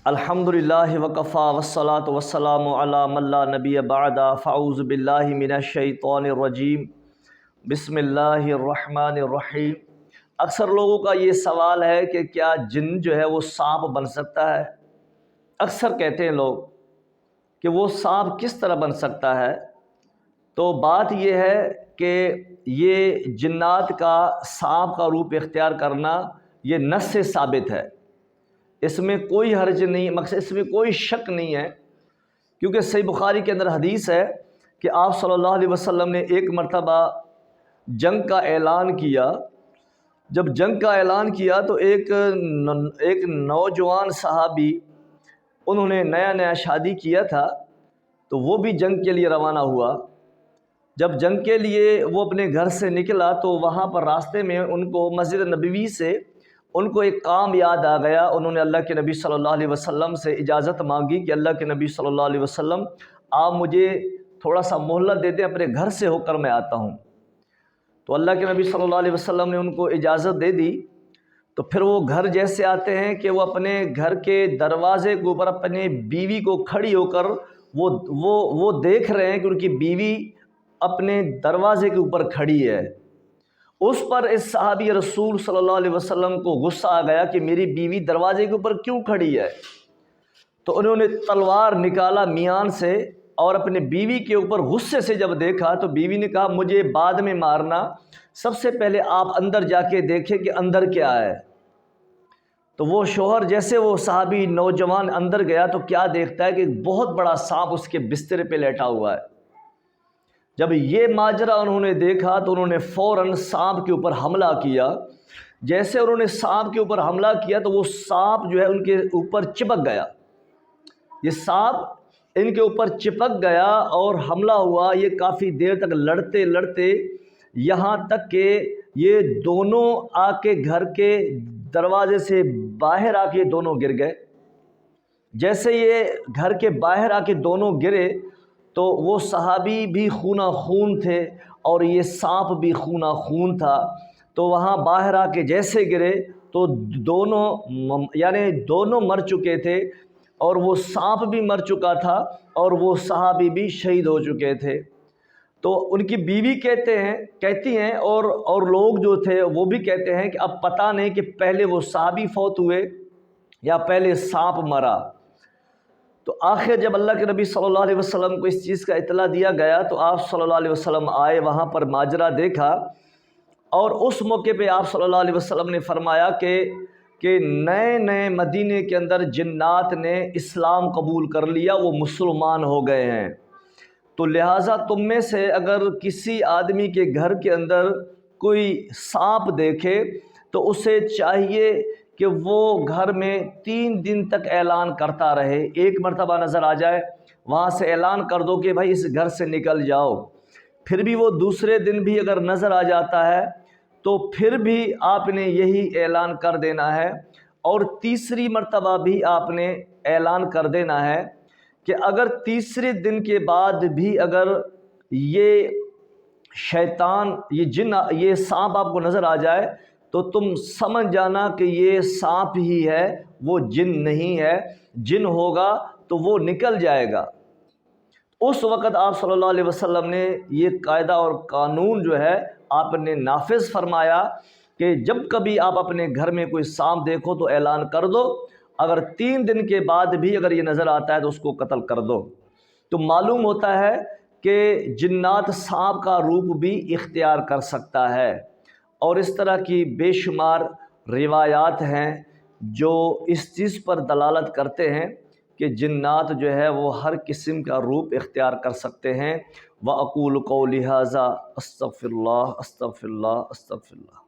الحمدللہ وکفا والصلاة والسلام علی من لا نبی بعد فاعوذ باللہ من الشیطان الرجیم بسم اللہ الرحمن الرحیم۔ اکثر لوگوں کا یہ سوال ہے کہ کیا جن جو ہے وہ سانپ بن سکتا ہے؟ اکثر کہتے ہیں لوگ کہ وہ سانپ کس طرح بن سکتا ہے؟ تو بات یہ ہے کہ یہ جنات کا سانپ کا روپ اختیار کرنا یہ نص سے ثابت ہے، اس میں کوئی حرج نہیں، مقصد اس میں کوئی شک نہیں ہے، کیونکہ صحیح بخاری کے اندر حدیث ہے کہ آپ صلی اللہ علیہ وسلم نے ایک مرتبہ جنگ کا اعلان کیا۔ جب جنگ کا اعلان کیا تو ایک نوجوان صحابی، انہوں نے نیا شادی کیا تھا، تو وہ بھی جنگ کے لیے روانہ ہوا۔ جب جنگ کے لیے وہ اپنے گھر سے نکلا تو وہاں پر راستے میں ان کو مسجد نبوی سے ان کو ایک کام یاد آ گیا۔ انہوں نے اللہ کے نبی صلی اللہ علیہ وسلم سے اجازت مانگی کہ اللہ کے نبی صلی اللہ علیہ وسلم آپ مجھے تھوڑا سا مہلت دے دیں، اپنے گھر سے ہو کر میں آتا ہوں۔ تو اللہ کے نبی صلی اللہ علیہ وسلم نے ان کو اجازت دے دی۔ تو پھر وہ گھر جیسے آتے ہیں کہ وہ اپنے گھر کے دروازے کے اوپر اپنے بیوی کو کھڑی ہو کر وہ دیکھ رہے ہیں کہ ان کی بیوی اپنے دروازے کے اوپر کھڑی ہے۔ اس پر اس صحابی رسول صلی اللہ علیہ وسلم کو غصہ آ گیا کہ میری بیوی دروازے کے اوپر کیوں کھڑی ہے؟ تو انہوں نے تلوار نکالا میان سے اور اپنے بیوی کے اوپر غصے سے جب دیکھا تو بیوی نے کہا مجھے بعد میں مارنا، سب سے پہلے آپ اندر جا کے دیکھیں کہ اندر کیا ہے۔ تو وہ شوہر جیسے وہ صحابی نوجوان اندر گیا تو کیا دیکھتا ہے کہ بہت بڑا سانپ اس کے بستر پہ لیٹا ہوا ہے۔ جب یہ ماجرا انہوں نے دیکھا تو انہوں نے فوراً سانپ کے اوپر حملہ کیا۔ جیسے انہوں نے سانپ کے اوپر حملہ کیا تو وہ سانپ جو ہے ان کے اوپر چپک گیا۔ یہ سانپ ان کے اوپر چپک گیا اور حملہ ہوا۔ یہ کافی دیر تک لڑتے لڑتے یہاں تک کہ یہ دونوں آ کے گھر کے دروازے سے باہر آ کے دونوں گر گئے۔ جیسے یہ گھر کے باہر آ کے دونوں گرے تو وہ صحابی بھی خونہ خون تھے اور یہ سانپ بھی خونہ خون تھا۔ تو وہاں باہر آ کے جیسے گرے تو دونوں مر چکے تھے، اور وہ سانپ بھی مر چکا تھا اور وہ صحابی بھی شہید ہو چکے تھے۔ تو ان کی بیوی کہتی ہیں اور لوگ جو تھے وہ بھی کہتے ہیں کہ اب پتہ نہیں کہ پہلے وہ صحابی فوت ہوئے یا پہلے سانپ مرا۔ تو آخر جب اللہ کے نبی صلی اللہ علیہ وسلم کو اس چیز کا اطلاع دیا گیا تو آپ صلی اللہ علیہ وسلم آئے، وہاں پر ماجرا دیکھا، اور اس موقع پہ آپ صلی اللہ علیہ وسلم نے فرمایا کہ نئے مدینے کے اندر جنات نے اسلام قبول کر لیا، وہ مسلمان ہو گئے ہیں۔ تو لہٰذا تم میں سے اگر کسی آدمی کے گھر کے اندر کوئی سانپ دیکھے تو اسے چاہیے کہ وہ گھر میں 3 دن تک اعلان کرتا رہے۔ ایک مرتبہ نظر آ جائے وہاں سے اعلان کر دو کہ بھائی اس گھر سے نکل جاؤ، پھر بھی وہ دوسرے دن بھی اگر نظر آ جاتا ہے تو پھر بھی آپ نے یہی اعلان کر دینا ہے، اور تیسری مرتبہ بھی آپ نے اعلان کر دینا ہے کہ اگر تیسرے دن کے بعد بھی اگر یہ شیطان یہ سانپ آپ کو نظر آ جائے تو تم سمجھ جانا کہ یہ سانپ ہی ہے، وہ جن نہیں ہے۔ جن ہوگا تو وہ نکل جائے گا۔ اس وقت آپ صلی اللہ علیہ وسلم نے یہ قاعدہ اور قانون جو ہے آپ نے نافذ فرمایا کہ جب کبھی آپ اپنے گھر میں کوئی سانپ دیکھو تو اعلان کر دو، اگر 3 دن کے بعد بھی اگر یہ نظر آتا ہے تو اس کو قتل کر دو۔ تو معلوم ہوتا ہے کہ جنات سانپ کا روپ بھی اختیار کر سکتا ہے، اور اس طرح کی بے شمار روایات ہیں جو اس چیز پر دلالت کرتے ہیں کہ جنات جو ہے وہ ہر قسم کا روپ اختیار کر سکتے ہیں۔ وَأَقُولُ قَوْلِي هَٰذَا أَسْتَغْفِرُ اللَّهَ أَسْتَغْفِرُ اللَّهَ أَسْتَغْفِرُ اللَّهَ۔